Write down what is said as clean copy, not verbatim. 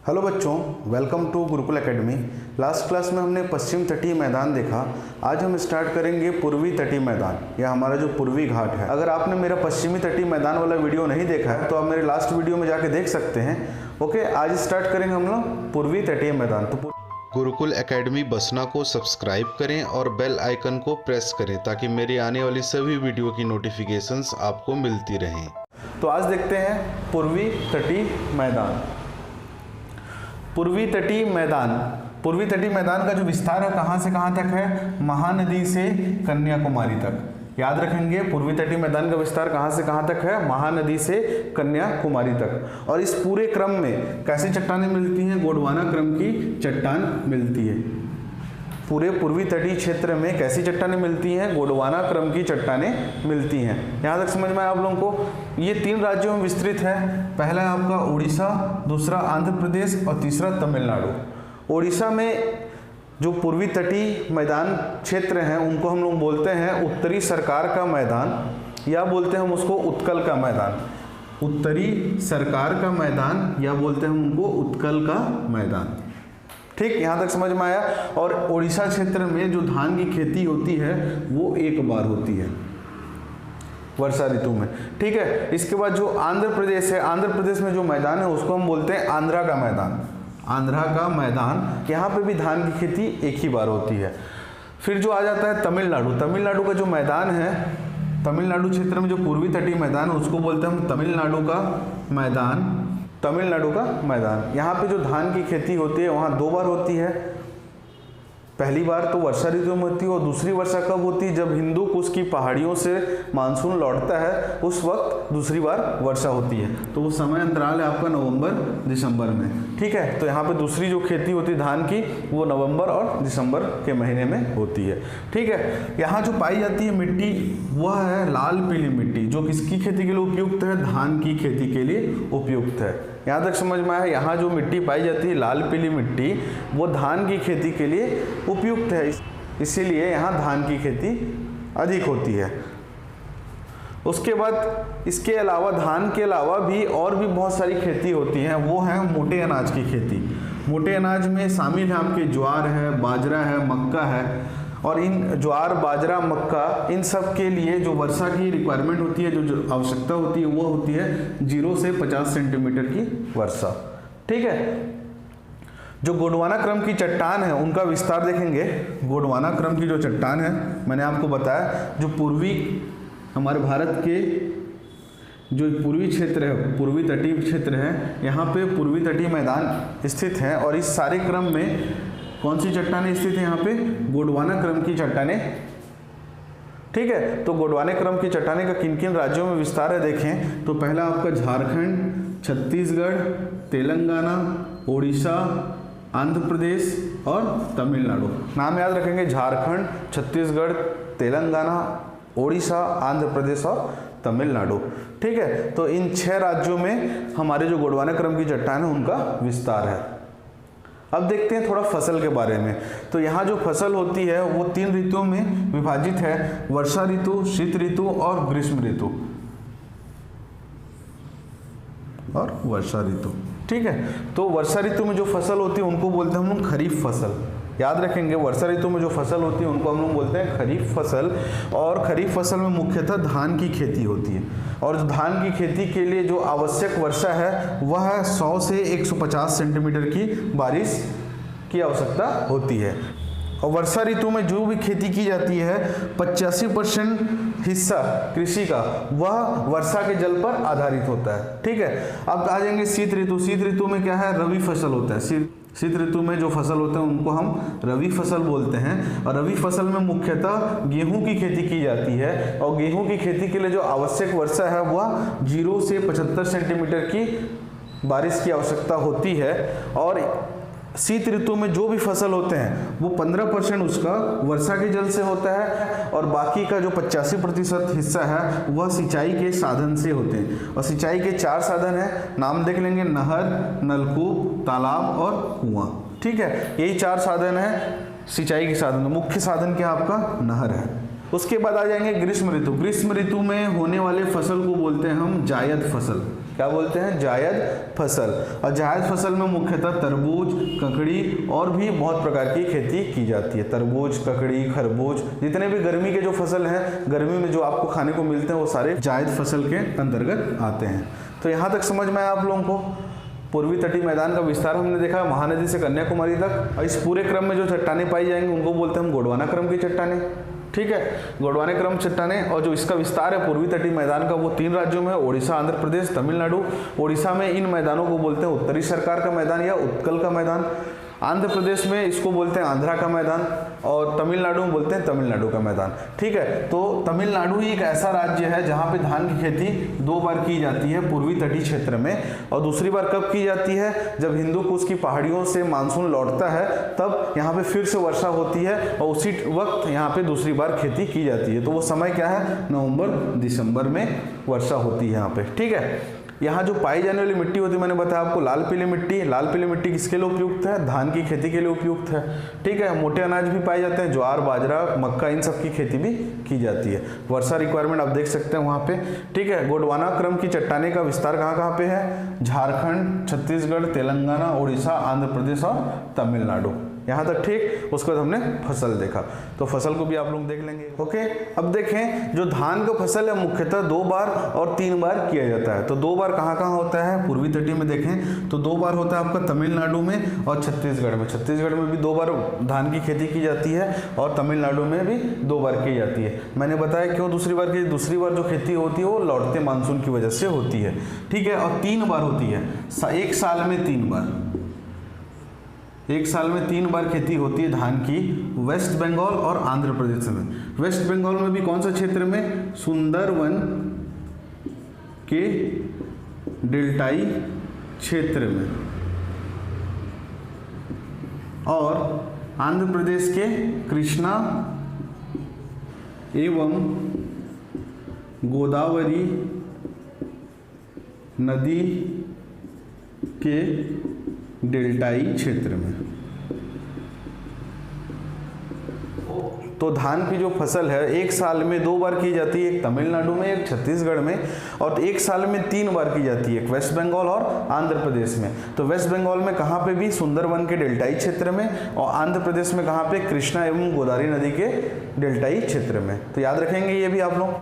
Hello बच्चों, welcome to Gurukul academy. Last class में हमने पश्चिम तटीय मैदान देखा। आज हम स्टार्ट करेंगे पूर्वी तटीय मैदान या हमारा जो पूर्वी घाट है। अगर आपने मेरा पश्चिमी तटीय मैदान वाला वीडियो नहीं देखा है तो आप मेरे लास्ट वीडियो में जाके देख सकते हैं। ओके, आज स्टार्ट करेंगे हम लोग पूर्वी तटीय मैदान। तो गुरुकुल एकेडमी बसना को सब्सक्राइब करें और बेल आइकन को प्रेस करें ताकि मेरी आने वाली सभी वीडियो की नोटिफिकेशंस आपको मिलती रहें। तो आज देखते हैं पूर्वी तटीय मैदान। पूर्वी तटीय मैदान का जो विस्तार है कहाँ से कहाँ तक है? महानदी से कन्याकुमारी तक। याद रखेंगे, पूर्वी तटीय मैदान का विस्तार कहाँ से कहाँ तक है? महानदी से कन्याकुमारी तक। और इस पूरे क्रम में कैसी चट्टानें मिलती हैं? गोंडवाना क्रम की चट्टान मिलती है। पूरे पूर्वी तटीय क्षेत्र में कैसी चट्टानें मिलती हैं? गोंडवाना क्रम की चट्टानें मिलती हैं। यहाँ तक समझ में आया आप लोगों को? ये 3 राज्यों में विस्तृत है। पहला है आपका उड़ीसा, दूसरा आंध्र प्रदेश और तीसरा तमिलनाडु। उड़ीसा में जो पूर्वी तटीय मैदान क्षेत्र हैं उनको हम लोग बोलते हैं उत्तरी सरकार का मैदान, या बोलते हैं हम उसको उत्कल का मैदान। उत्तरी सरकार का मैदान या बोलते हैं हम उनको उत्कल का मैदान। ठीक, यहाँ तक समझ में आया। और उड़ीसा क्षेत्र में जो धान की खेती होती है वो एक बार होती है, वर्षा ऋतु में। ठीक है, इसके बाद जो आंध्र प्रदेश है, आंध्र प्रदेश में जो मैदान है उसको हम बोलते हैं आंध्रा का मैदान। आंध्रा का मैदान, यहाँ पे भी धान की खेती एक ही बार होती है। फिर जो आ जाता है तमिलनाडु। तमिलनाडु का जो मैदान है, तमिलनाडु क्षेत्र में जो पूर्वी तटीय मैदान है उसको बोलते हैं हम तमिलनाडु का मैदान। तमिलनाडु का मैदान, यहाँ पे जो धान की खेती होती है वहाँ 2 बार होती है। पहली बार तो वर्षा ऋतु में होती है और दूसरी वर्षा कब होती है? जब हिंदू कुश की पहाड़ियों से मानसून लौटता है उस वक्त दूसरी बार वर्षा होती है। तो वो समय अंतराल है आपका नवंबर दिसंबर में। ठीक है, तो यहाँ पे दूसरी जो खेती होती है धान की वो नवंबर और दिसंबर के महीने में होती है। ठीक है, यहाँ जो पाई जाती है मिट्टी वह है लाल पीली मिट्टी, जो किसकी खेती के लिए उपयुक्त है? धान की खेती के लिए उपयुक्त है। यहाँ तक समझ में आया? यहाँ जो मिट्टी पाई जाती है लाल पीली मिट्टी वो धान की खेती के लिए उपयुक्त है, इसीलिए यहाँ धान की खेती अधिक होती है। उसके बाद इसके अलावा धान के अलावा भी और भी बहुत सारी खेती होती हैं, वो है मोटे अनाज की खेती। मोटे अनाज में शामिल है आपके ज्वार है, बाजरा है, मक्का है। और इन ज्वार, बाजरा, मक्का इन सब के लिए जो वर्षा की रिक्वायरमेंट होती है, जो आवश्यकता होती है वो होती है 0 से 50 सेंटीमीटर की वर्षा। ठीक है, जो गोंडवाना क्रम की चट्टान है उनका विस्तार देखेंगे। गोंडवाना क्रम की जो चट्टान है मैंने आपको बताया, जो पूर्वी हमारे भारत के जो पूर्वी क्षेत्र है, पूर्वी तटीय क्षेत्र है, यहाँ पे पूर्वी तटीय मैदान स्थित है। और इस सारे क्रम में कौन सी चट्टानें स्थित है? यहाँ पे गोंडवाना क्रम की चट्टानें। ठीक है, तो गोंडवाना क्रम की चट्टानें का किन किन राज्यों में विस्तार है देखें तो पहला आपका झारखंड, छत्तीसगढ़, तेलंगाना, उड़ीसा, आंध्र प्रदेश और तमिलनाडु। नाम याद रखेंगे, झारखंड, छत्तीसगढ़, तेलंगाना, उड़ीसा, आंध्र प्रदेश और तमिलनाडु। ठीक है, तो इन 6 राज्यों में हमारे जो गोंडवाना क्रम की चट्टान है उनका विस्तार है। अब देखते हैं थोड़ा फसल के बारे में। तो यहाँ जो फसल होती है वो 3 ऋतुओं में विभाजित है, वर्षा ऋतु, शीत ऋतु और ग्रीष्म ऋतु और वर्षा ऋतु। ठीक है, तो वर्षा ऋतु में जो फसल होती है उनको बोलते हैं हम लोग खरीफ फसल। याद रखेंगे, वर्षा ऋतु में जो फसल होती है उनको हम लोग बोलते हैं खरीफ फसल। और खरीफ फसल में मुख्यतः धान की खेती होती है। और धान की खेती के लिए जो आवश्यक वर्षा है वह 100 से 150 सेंटीमीटर की बारिश की आवश्यकता होती है। और वर्षा ऋतु में जो भी खेती की जाती है 85% हिस्सा कृषि का वह वर्षा के जल पर आधारित होता है। ठीक है, अब आ जाएंगे शीत ऋतु। शीत ऋतु में क्या है? रबी फसल होता है। शीत ऋतु में जो फसल होते हैं उनको हम रबी फसल बोलते हैं। और रबी फसल में मुख्यतः गेहूं की खेती की जाती है। और गेहूं की खेती के लिए जो आवश्यक वर्षा है वह 0 से 75 सेंटीमीटर की बारिश की आवश्यकता होती है। और शीत ऋतु में जो भी फसल होते हैं वो 15% उसका वर्षा के जल से होता है और बाकी का जो 85% हिस्सा है वह सिंचाई के साधन से होते हैं। और सिंचाई के 4 साधन हैं, नाम देख लेंगे, नहर, नलकूप, तालाब और कुआं। ठीक है, यही 4 साधन है सिंचाई के साधन। मुख्य साधन क्या आपका? नहर है। उसके बाद आ जाएंगे ग्रीष्म ऋतु। ग्रीष्म ऋतु में होने वाले फसल को बोलते हैं हम जायद फसल। क्या बोलते हैं, जायद फसल। और जायद फसल में मुख्यतः तरबूज, ककड़ी और भी बहुत प्रकार की खेती की जाती है। तरबूज, ककड़ी, खरबूज, जितने भी गर्मी के जो फसल हैं, गर्मी में जो आपको खाने को मिलते हैं, वो सारे जायद फसल के अंतर्गत आते हैं। तो यहाँ तक समझ में आया आप लोगों को। पूर्वी तटीय मैदान का विस्तार हमने देखा महानदी से कन्याकुमारी तक, और इस पूरे क्रम में जो चट्टानें पाई जाएंगी उनको बोलते हैं हम गोंडवाना क्रम की चट्टानें। ठीक है, गोंडवाना क्रम चट्टानें। और जो इसका विस्तार है पूर्वी तटीय मैदान का, वो 3 राज्यों में है, ओडिशा, आंध्र प्रदेश, तमिलनाडु। ओडिशा में इन मैदानों को बोलते हैं उत्तरी सरकार का मैदान या उत्कल का मैदान। आंध्र प्रदेश में इसको बोलते हैं आंध्रा का मैदान, और तमिलनाडु में बोलते हैं तमिलनाडु का मैदान। ठीक है, तो तमिलनाडु ही एक ऐसा राज्य है जहाँ पे धान की खेती 2 बार की जाती है पूर्वी तटीय क्षेत्र में। और दूसरी बार कब की जाती है, जब हिंदू कुश की पहाड़ियों से मानसून लौटता है, तब यहाँ पे फिर से वर्षा होती है और उसी वक्त यहाँ पे दूसरी बार खेती की जाती है। तो वो समय क्या है, नवंबर दिसंबर में वर्षा होती है यहाँ पे। ठीक है, यहाँ जो पाई जाने वाली मिट्टी होती है, मैंने बताया आपको लाल पीली मिट्टी। लाल पीली मिट्टी किसके लिए उपयुक्त है, धान की खेती के लिए उपयुक्त है। ठीक है, मोटे अनाज भी पाए जाते हैं, ज्वार, बाजरा, मक्का, इन सब की खेती भी की जाती है। वर्षा रिक्वायरमेंट आप देख सकते हैं वहाँ पे। ठीक है, गोंडवाना क्रम की चट्टाने का विस्तार कहाँ कहाँ पे है, झारखंड, छत्तीसगढ़, तेलंगाना, उड़ीसा, आंध्र प्रदेश और तमिलनाडु। यहाँ तक ठीक। उसके बाद हमने फसल देखा, तो फसल को भी आप लोग देख लेंगे। ओके, अब देखें जो धान का फसल है मुख्यतः 2 बार और 3 बार किया जाता है। तो 2 बार कहाँ कहाँ होता है, पूर्वी तटीय में देखें तो 2 बार होता है आपका तमिलनाडु में और छत्तीसगढ़ में। छत्तीसगढ़ में भी 2 बार धान की खेती की जाती है और तमिलनाडु में भी 2 बार की जाती है। मैंने बताया क्यों दूसरी बार की, दूसरी बार जो खेती होती है वो लौटते मानसून की वजह से होती है। ठीक है, और 3 बार होती है, एक साल में 3 बार, एक साल में 3 बार खेती होती है धान की, वेस्ट बंगाल और आंध्र प्रदेश में। वेस्ट बंगाल में भी कौन सा क्षेत्र में, सुंदरवन के डेल्टाई क्षेत्र में, और आंध्र प्रदेश के कृष्णा एवं गोदावरी नदी के डेल्टाई क्षेत्र में। तो धान की जो फसल है एक साल में 2 बार की जाती है, एक तमिलनाडु में, एक छत्तीसगढ़ में, और एक साल में 3 बार की जाती है, एक वेस्ट बंगाल और आंध्र प्रदेश में। तो वेस्ट बंगाल में कहाँ पे भी, सुंदरवन के डेल्टाई क्षेत्र में, और आंध्र प्रदेश में कहाँ पे, कृष्णा एवं गोदावरी नदी के डेल्टाई क्षेत्र में। तो याद रखेंगे ये भी आप लोग।